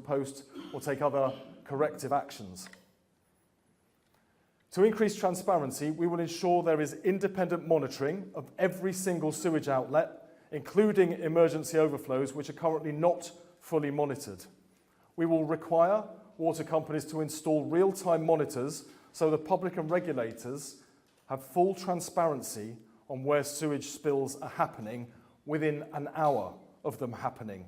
post or take other corrective actions. To increase transparency, we will ensure there is independent monitoring of every single sewage outlet, including emergency overflows, which are currently not fully monitored. We will require water companies to install real-time monitors so the public and regulators have full transparency on where sewage spills are happening within an hour of them happening.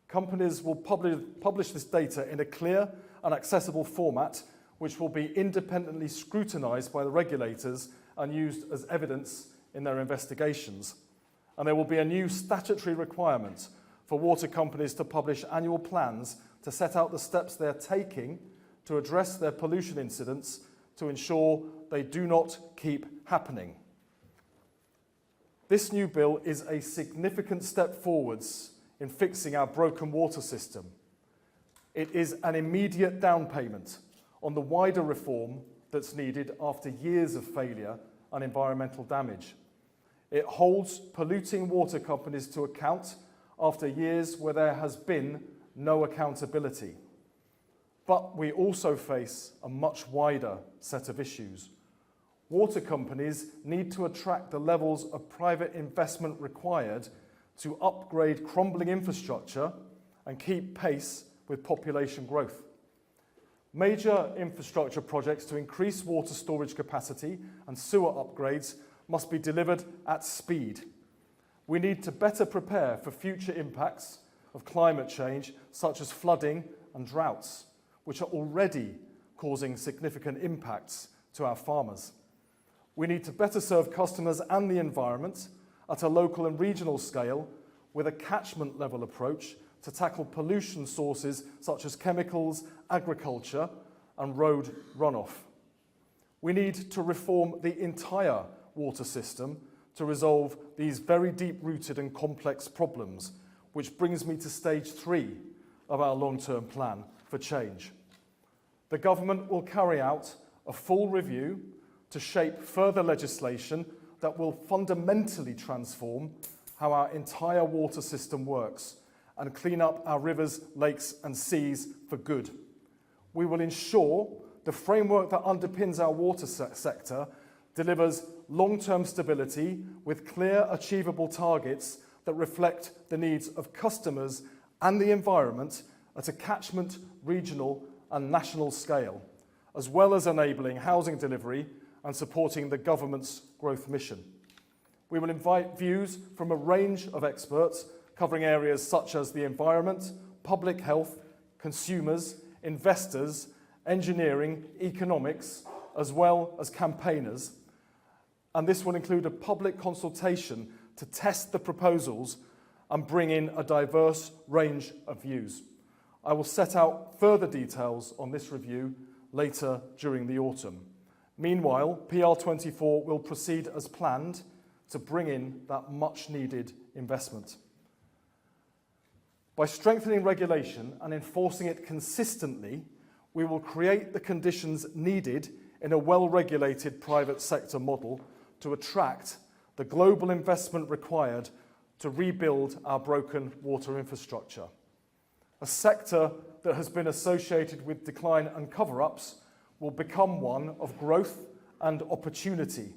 Companies will publish this data in a clear and accessible format, which will be independently scrutinised by the regulators and used as evidence in their investigations. And there will be a new statutory requirement for water companies to publish annual plans to set out the steps they are taking to address their pollution incidents to ensure they do not keep happening. This new bill is a significant step forwards in fixing our broken water system. It is an immediate down payment on the wider reform that's needed after years of failure and environmental damage. It holds polluting water companies to account after years where there has been no accountability. But we also face a much wider set of issues. Water companies need to attract the levels of private investment required to upgrade crumbling infrastructure and keep pace with population growth. Major infrastructure projects to increase water storage capacity and sewer upgrades must be delivered at speed. We need to better prepare for future impacts of climate change, such as flooding and droughts, which are already causing significant impacts to our farmers. We need to better serve customers and the environment at a local and regional scale with a catchment level approach to tackle pollution sources such as chemicals, agriculture, and road runoff. We need to reform the entire water system to resolve these very deep-rooted and complex problems, which brings me to stage 3 of our long-term plan for change. The government will carry out a full review to shape further legislation that will fundamentally transform how our entire water system works and clean up our rivers, lakes and seas for good. We will ensure the framework that underpins our water sector delivers long-term stability with clear, achievable targets that reflect the needs of customers and the environment at a catchment, regional and national scale, as well as enabling housing delivery and supporting the government's growth mission. We will invite views from a range of experts covering areas such as the environment, public health, consumers, investors, engineering, economics, as well as campaigners. And this will include a public consultation to test the proposals and bring in a diverse range of views. I will set out further details on this review later during the autumn. Meanwhile, PR24 will proceed as planned to bring in that much-needed investment. By strengthening regulation and enforcing it consistently, we will create the conditions needed in a well-regulated private sector model to attract the global investment required to rebuild our broken water infrastructure. A sector that has been associated with decline and cover-ups will become one of growth and opportunity.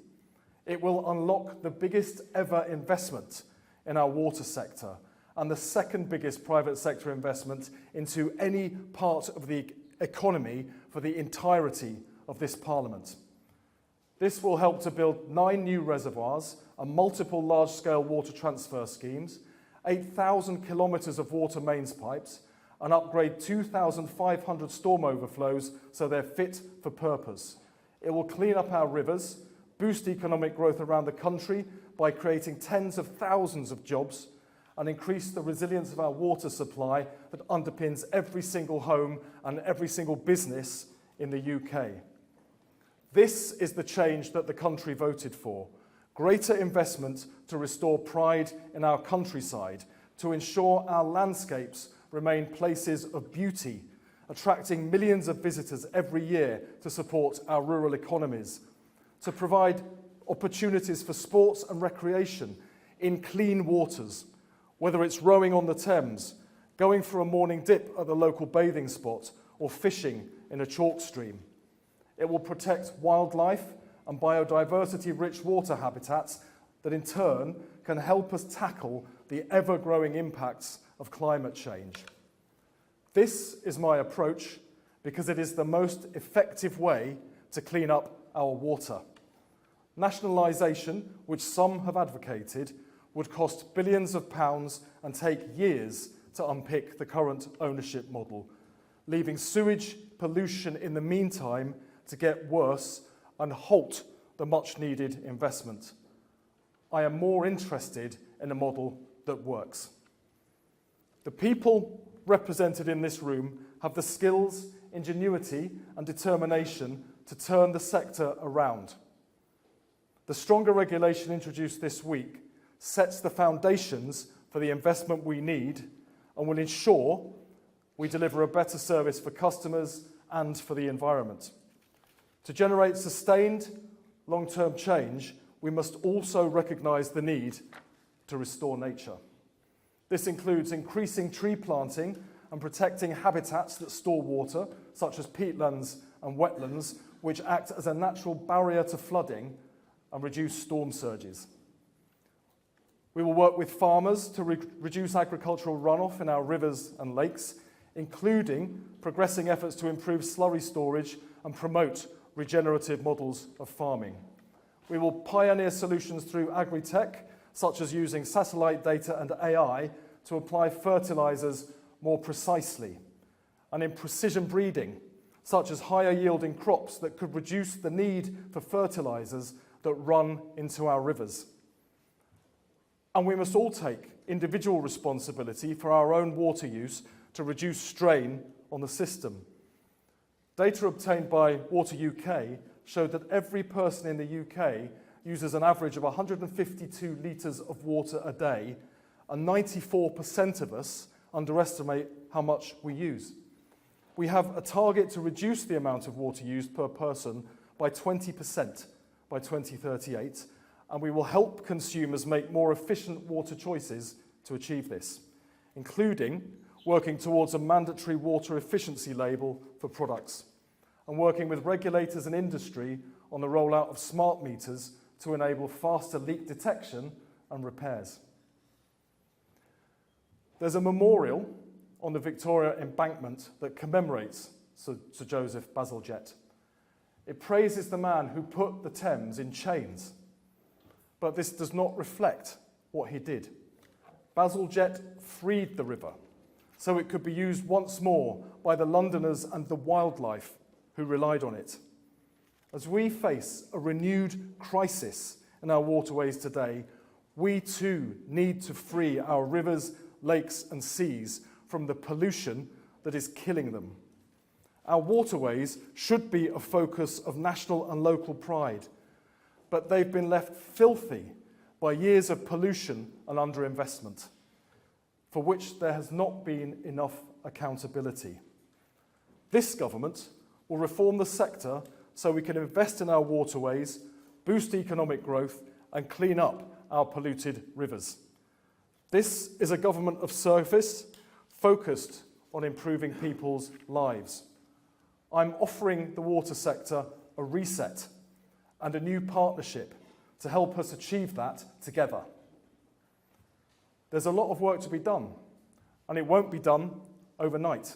It will unlock the biggest ever investment in our water sector and the second biggest private sector investment into any part of the economy for the entirety of this Parliament. This will help to build 9 new reservoirs and multiple large-scale water transfer schemes, 8,000 kilometres of water mains pipes, and upgrade 2,500 storm overflows so they're fit for purpose. It will clean up our rivers, boost economic growth around the country by creating tens of thousands of jobs, and increase the resilience of our water supply that underpins every single home and every single business in the UK. This is the change that the country voted for. Greater investment to restore pride in our countryside, to ensure our landscapes remain places of beauty, attracting millions of visitors every year to support our rural economies, to provide opportunities for sports and recreation in clean waters, whether it's rowing on the Thames, going for a morning dip at the local bathing spot, or fishing in a chalk stream. It will protect wildlife and biodiversity-rich water habitats that in turn can help us tackle the ever-growing impacts of climate change. This is my approach because it is the most effective way to clean up our water. Nationalisation, which some have advocated, would cost billions of pounds and take years to unpick the current ownership model, leaving sewage pollution in the meantime to get worse and halt the much-needed investment. I am more interested in a model that works. The people represented in this room have the skills, ingenuity and determination to turn the sector around. The stronger regulation introduced this week sets the foundations for the investment we need and will ensure we deliver a better service for customers and for the environment. To generate sustained long-term change, we must also recognise the need to restore nature. This includes increasing tree planting and protecting habitats that store water, such as peatlands and wetlands, which act as a natural barrier to flooding and reduce storm surges. We will work with farmers to reduce agricultural runoff in our rivers and lakes, including progressing efforts to improve slurry storage and promote regenerative models of farming. We will pioneer solutions through agri-tech, such as using satellite data and AI to apply fertilisers more precisely, and in precision breeding, such as higher yielding crops that could reduce the need for fertilisers that run into our rivers. And we must all take individual responsibility for our own water use to reduce strain on the system. Data obtained by Water UK showed that every person in the UK uses an average of 152 litres of water a day, and 94% of us underestimate how much we use. We have a target to reduce the amount of water used per person by 20% by 2038, and we will help consumers make more efficient water choices to achieve this, including working towards a mandatory water efficiency label for products, and working with regulators and industry on the rollout of smart meters to enable faster leak detection and repairs. There's a memorial on the Victoria Embankment that commemorates Sir Joseph Bazalgette. It praises the man who put the Thames in chains, but this does not reflect what he did. Bazalgette freed the river so it could be used once more by the Londoners and the wildlife who relied on it. As we face a renewed crisis in our waterways today, we too need to free our rivers, lakes and seas from the pollution that is killing them. Our waterways should be a focus of national and local pride, but they've been left filthy by years of pollution and underinvestment, for which there has not been enough accountability. This government will reform the sector so we can invest in our waterways, boost economic growth and clean up our polluted rivers. This is a government of service focused on improving people's lives. I'm offering the water sector a reset and a new partnership to help us achieve that together. There's a lot of work to be done, and it won't be done overnight.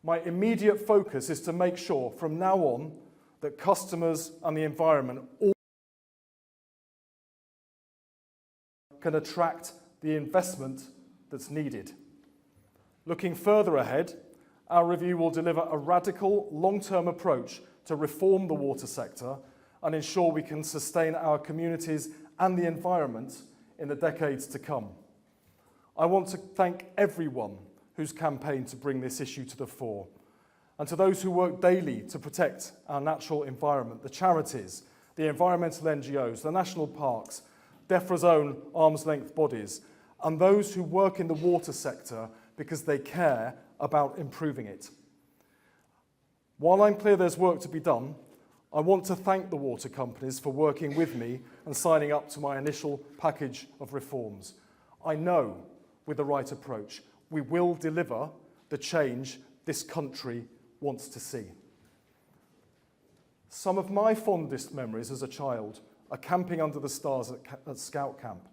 My immediate focus is to make sure from now on that customers and the environment all can attract the investment that's needed. Looking further ahead, our review will deliver a radical, long-term approach to reform the water sector and ensure we can sustain our communities and the environment in the decades to come. I want to thank everyone who's campaigned to bring this issue to the fore, and to those who work daily to protect our natural environment, the charities, the environmental NGOs, the national parks, DEFRA's own arm's-length bodies, and those who work in the water sector because they care about improving it. While I'm clear there's work to be done, I want to thank the water companies for working with me and signing up to my initial package of reforms. I know, with the right approach, we will deliver the change this country wants to see. Some of my fondest memories as a child are camping under the stars at Scout Camp,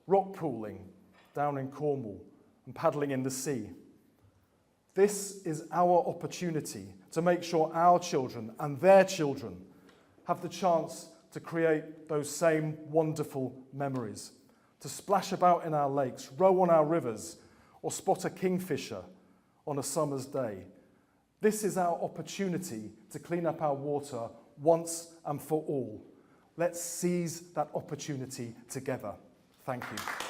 rock pooling down in Cornwall, and paddling in the sea. This is our opportunity to make sure our children and their children have the chance to create those same wonderful memories, to splash about in our lakes, row on our rivers, or spot a kingfisher on a summer's day. This is our opportunity to clean up our water once and for all. Let's seize that opportunity together. Thank you.